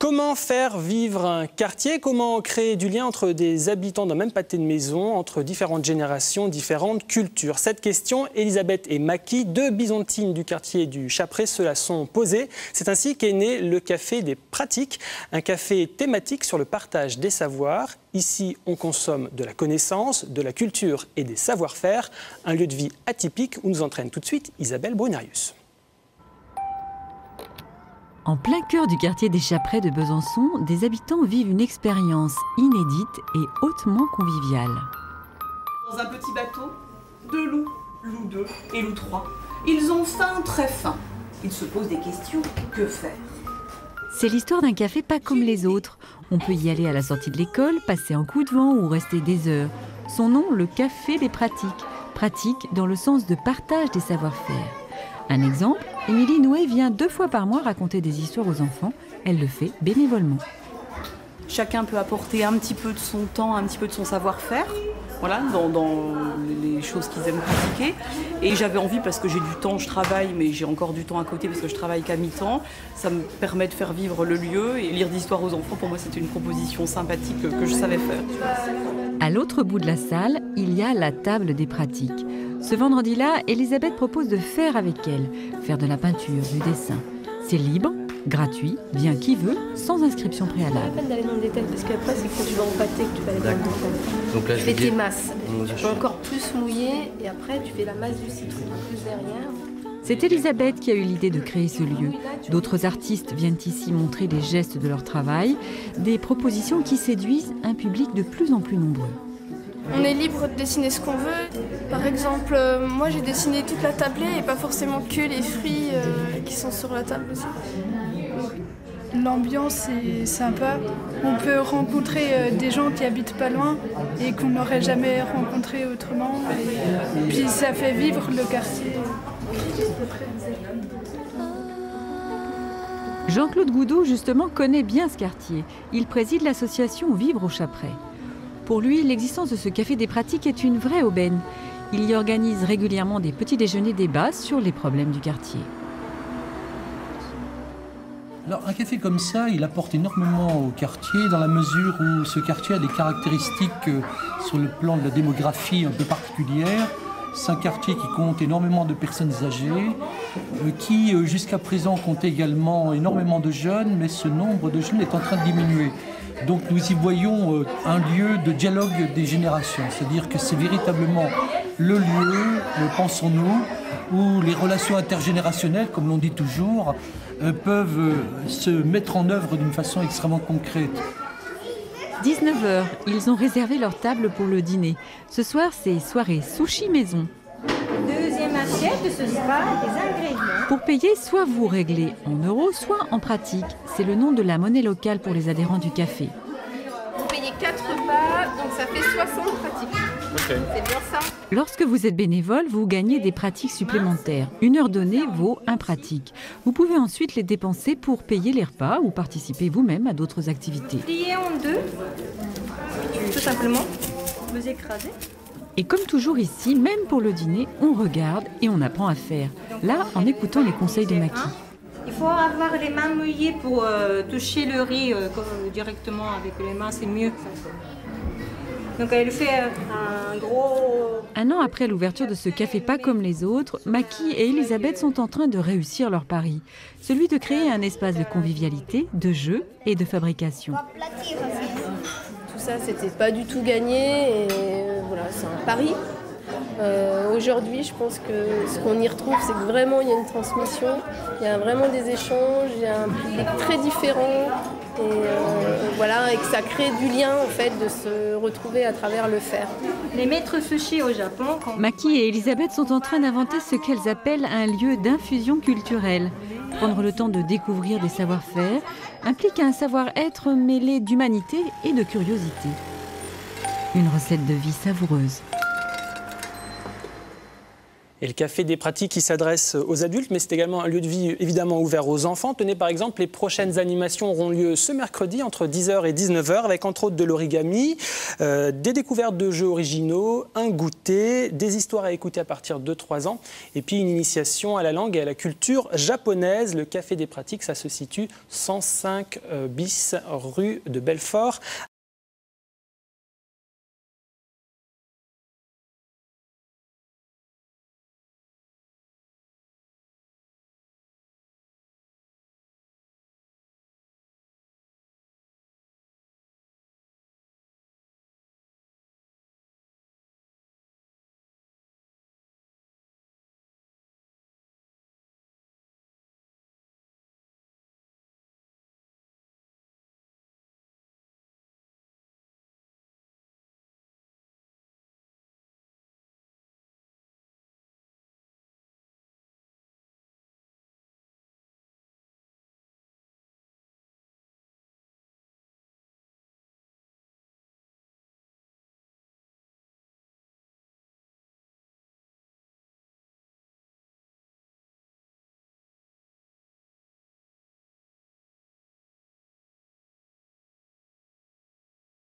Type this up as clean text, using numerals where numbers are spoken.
Comment faire vivre un quartier? Comment créer du lien entre des habitants d'un même pâté de maison, entre différentes générations, différentes cultures? Cette question, Elisabeth et Maki, deux bisontines du quartier du Chaprais, se la sont posées. C'est ainsi qu'est né le Café des Pratiques, un café thématique sur le partage des savoirs. Ici, on consomme de la connaissance, de la culture et des savoir-faire. Un lieu de vie atypique où nous entraîne tout de suite Isabelle Brunarius. En plein cœur du quartier des Chaprais de Besançon, des habitants vivent une expérience inédite et hautement conviviale. Dans un petit bateau, deux loups, loup 2 et loup 3. Ils ont faim, très faim. Ils se posent des questions, que faire? C'est l'histoire d'un café pas comme les autres. On peut y aller à la sortie de l'école, passer un coup de vent ou rester des heures. Son nom, le Café des Pratiques. Pratique dans le sens de partage des savoir-faire. Un exemple, Émilie Nouet vient 2 fois par mois raconter des histoires aux enfants. Elle le fait bénévolement. Chacun peut apporter un petit peu de son temps, un petit peu de son savoir-faire, voilà, dans les choses qu'ils aiment pratiquer. Et j'avais envie, parce que j'ai du temps, je travaille, mais j'ai encore du temps à côté parce que je travaille qu'à mi-temps. Ça me permet de faire vivre le lieu et lire d'histoires aux enfants. Pour moi, c'était une proposition sympathique que je savais faire. À l'autre bout de la salle, il y a la table des pratiques. Ce vendredi-là, Elisabeth propose de faire avec elle, faire de la peinture, du dessin. C'est libre, gratuit, vient qui veut, sans inscription préalable. C'est pas la peine d'aller dans le détail, parce qu'après, c'est quand tu vas en pâté que tu vas aller dans le détail. Donc là, tu fais tes masses. Tu peux encore plus mouiller, et après, tu fais la masse du citron plus derrière. C'est Elisabeth qui a eu l'idée de créer ce lieu. D'autres artistes viennent ici montrer les gestes de leur travail, des propositions qui séduisent un public de plus en plus nombreux. On est libre de dessiner ce qu'on veut. Par exemple, moi j'ai dessiné toute la tablée et pas forcément que les fruits qui sont sur la table aussi. L'ambiance est sympa. On peut rencontrer des gens qui habitent pas loin et qu'on n'aurait jamais rencontrés autrement. Et puis ça fait vivre le quartier. Jean-Claude Goudot, justement, connaît bien ce quartier. Il préside l'association Vivre au Chaprais. Pour lui, l'existence de ce café des pratiques est une vraie aubaine. Il y organise régulièrement des petits déjeuners débats sur les problèmes du quartier. Alors, un café comme ça, il apporte énormément au quartier dans la mesure où ce quartier a des caractéristiques sur le plan de la démographie un peu particulières. C'est un quartier qui compte énormément de personnes âgées, qui jusqu'à présent compte également énormément de jeunes, mais ce nombre de jeunes est en train de diminuer. Donc nous y voyons un lieu de dialogue des générations, c'est-à-dire que c'est véritablement le lieu, pensons-nous, où les relations intergénérationnelles, comme l'on dit toujours, peuvent se mettre en œuvre d'une façon extrêmement concrète. 19h, ils ont réservé leur table pour le dîner. Ce soir, c'est soirée sushi maison. Deuxième assiette, ce sera des ingrédients. Pour payer, soit vous réglez en euros, soit en pratique. C'est le nom de la monnaie locale pour les adhérents du café. Vous payez 4 repas, donc ça fait 60 pratiques. Okay. C'est bien ça. Lorsque vous êtes bénévole, vous gagnez des pratiques supplémentaires. 1 heure donnée vaut 1 pratique. Vous pouvez ensuite les dépenser pour payer les repas ou participer vous-même à d'autres activités. Pliez en deux, tout simplement. Vous écrasez. Et comme toujours ici, même pour le dîner, on regarde et on apprend à faire. Là, en écoutant les conseils de Maki. Il faut avoir les mains mouillées pour toucher le riz directement avec les mains, c'est mieux. Donc elle fait un gros... 1 an après l'ouverture de ce café pas comme les autres, Maki et Elisabeth sont en train de réussir leur pari. Celui de créer un espace de convivialité, de jeu et de fabrication. Tout ça, c'était pas du tout gagné et voilà, c'est un pari. Aujourd'hui, je pense que ce qu'on y retrouve, c'est que vraiment il y a une transmission, il y a vraiment des échanges, il y a un public très différent et voilà, et que ça crée du lien en fait de se retrouver à travers le faire. Les maîtres sushi au Japon... Maki et Elisabeth sont en train d'inventer ce qu'elles appellent un lieu d'infusion culturelle. Prendre le temps de découvrir des savoir-faire implique un savoir-être mêlé d'humanité et de curiosité. Une recette de vie savoureuse. Et le Café des Pratiques qui s'adresse aux adultes, mais c'est également un lieu de vie évidemment ouvert aux enfants. Tenez par exemple, les prochaines animations auront lieu ce mercredi entre 10h et 19h avec entre autres de l'origami, des découvertes de jeux originaux, un goûter, des histoires à écouter à partir de 3 ans et puis une initiation à la langue et à la culture japonaise. Le Café des Pratiques, ça se situe 105 bis rue de Belfort